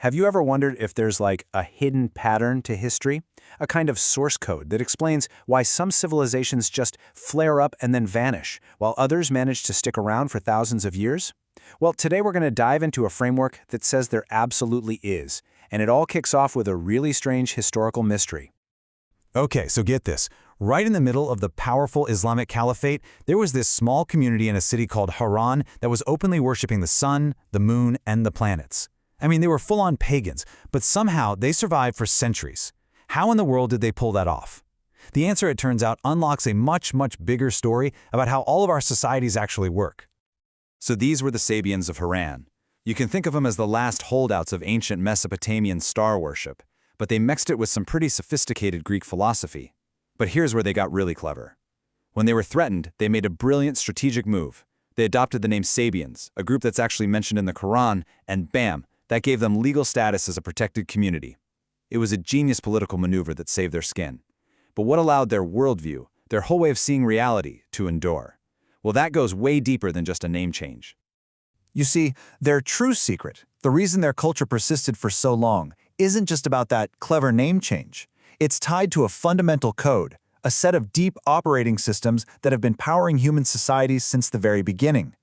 Have you ever wondered if there's like a hidden pattern to history? A kind of source code that explains why some civilizations just flare up and then vanish, while others manage to stick around for thousands of years? Well, today we're going to dive into a framework that says there absolutely is, and it all kicks off with a really strange historical mystery. Okay, so get this. Right in the middle of the powerful Islamic Caliphate, there was this small community in a city called Harran that was openly worshipping the sun, the moon, and the planets. I mean, they were full-on pagans, but somehow they survived for centuries. How in the world did they pull that off? The answer, it turns out, unlocks a much bigger story about how all of our societies actually work. So these were the Sabians of Harran. You can think of them as the last holdouts of ancient Mesopotamian star worship, but they mixed it with some pretty sophisticated Greek philosophy. But here's where they got really clever. When they were threatened, they made a brilliant strategic move. They adopted the name Sabians, a group that's actually mentioned in the Quran, and bam, that gave them legal status as a protected community. It was a genius political maneuver that saved their skin. But what allowed their worldview, their whole way of seeing reality, to endure? Well, that goes way deeper than just a name change. You see, their true secret, the reason their culture persisted for so long, isn't just about that clever name change. It's tied to a fundamental code, a set of deep operating systems that have been powering human societies since the very beginning.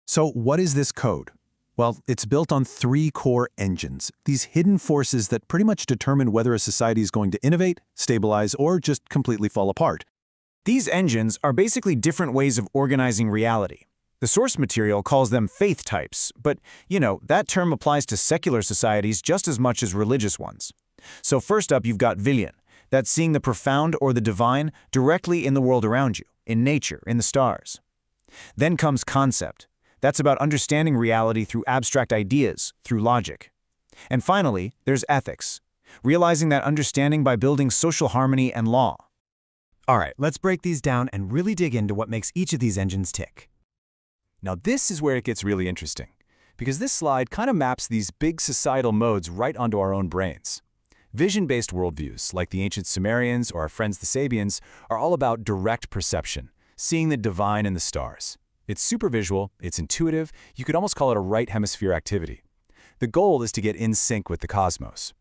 So what is this code? Well, it's built on three core engines, these hidden forces that pretty much determine whether a society is going to innovate, stabilize, or just completely fall apart. These engines are basically different ways of organizing reality. The source material calls them faith types, but, that term applies to secular societies just as much as religious ones. So first up, you've got Vision. That's seeing the profound or the divine directly in the world around you, in nature, in the stars. Then comes concept. That's about understanding reality through abstract ideas, through logic. And finally, there's ethics, realizing that understanding by building social harmony and law. All right, let's break these down and really dig into what makes each of these engines tick. Now this is where it gets really interesting, because this slide kind of maps these big societal modes right onto our own brains. Vision-based worldviews, like the ancient Sumerians or our friends the Sabians, are all about direct perception, seeing the divine in the stars. It's super visual, it's intuitive, you could almost call it a right hemisphere activity. The goal is to get in sync with the cosmos.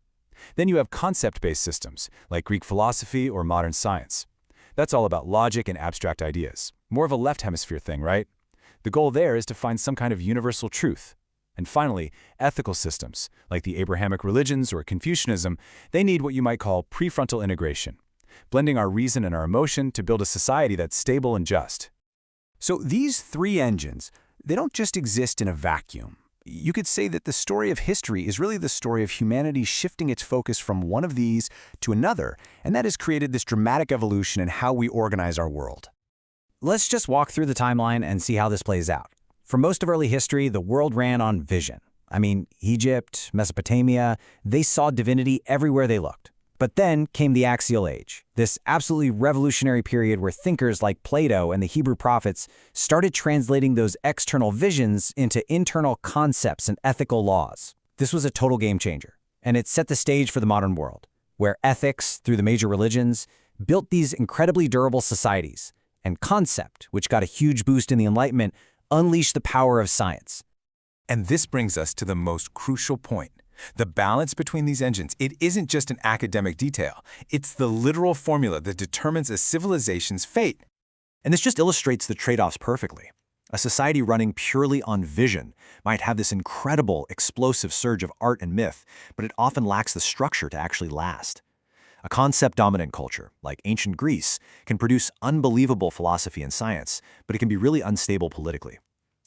Then you have concept-based systems, like Greek philosophy or modern science. That's all about logic and abstract ideas. More of a left hemisphere thing, right? The goal there is to find some kind of universal truth. And finally, ethical systems, like the Abrahamic religions or Confucianism, they need what you might call prefrontal integration, blending our reason and our emotion to build a society that's stable and just. So these three engines, they don't just exist in a vacuum. You could say that the story of history is really the story of humanity shifting its focus from one of these to another, and that has created this dramatic evolution in how we organize our world. Let's just walk through the timeline and see how this plays out. For most of early history, the world ran on vision. Egypt, Mesopotamia, they saw divinity everywhere they looked. But then came the Axial Age, this absolutely revolutionary period where thinkers like Plato and the Hebrew prophets started translating those external visions into internal concepts and ethical laws. This was a total game changer, and it set the stage for the modern world, where ethics, through the major religions, built these incredibly durable societies, and concept, which got a huge boost in the Enlightenment, unleashed the power of science. And this brings us to the most crucial point. The balance between these engines, it isn't just an academic detail. It's the literal formula that determines a civilization's fate. And this just illustrates the trade-offs perfectly. A society running purely on vision might have this incredible, explosive surge of art and myth, but it often lacks the structure to actually last. A concept-dominant culture, like ancient Greece, can produce unbelievable philosophy and science, but it can be really unstable politically.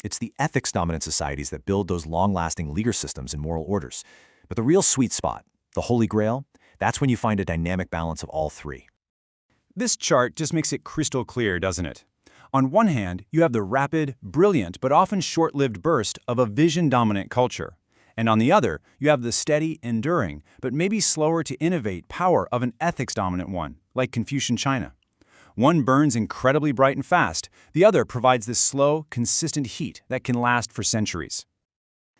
It's the ethics-dominant societies that build those long-lasting legal systems and moral orders. But the real sweet spot, the Holy Grail, that's when you find a dynamic balance of all three. This chart just makes it crystal clear, doesn't it? On one hand, you have the rapid, brilliant, but often short-lived burst of a vision-dominant culture. And on the other, you have the steady, enduring, but maybe slower to innovate power of an ethics-dominant one, like Confucian China. One burns incredibly bright and fast. The other provides this slow, consistent heat that can last for centuries.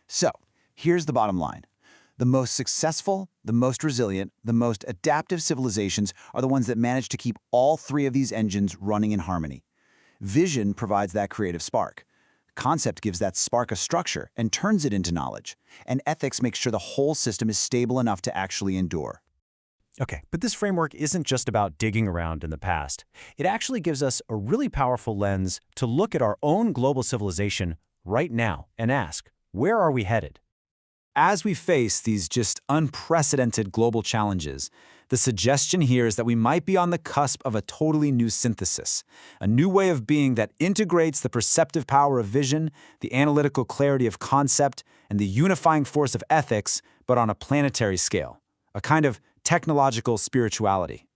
So, here's the bottom line. The most successful, the most resilient, the most adaptive civilizations are the ones that manage to keep all three of these engines running in harmony. Vision provides that creative spark. Concept gives that spark a structure and turns it into knowledge, and ethics makes sure the whole system is stable enough to actually endure. Okay, but this framework isn't just about digging around in the past. It actually gives us a really powerful lens to look at our own global civilization right now and ask, where are we headed? As we face these just unprecedented global challenges, the suggestion here is that we might be on the cusp of a totally new synthesis, a new way of being that integrates the perceptive power of vision, the analytical clarity of concept, and the unifying force of ethics, but on a planetary scale, a kind of technological spirituality.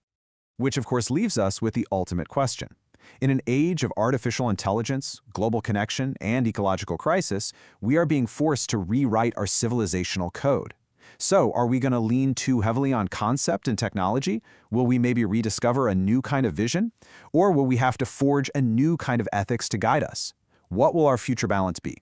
Which, of course, leaves us with the ultimate question. In an age of artificial intelligence, global connection, and ecological crisis, we are being forced to rewrite our civilizational code. So, are we going to lean too heavily on concept and technology? Will we maybe rediscover a new kind of vision? Or will we have to forge a new kind of ethics to guide us? What will our future balance be?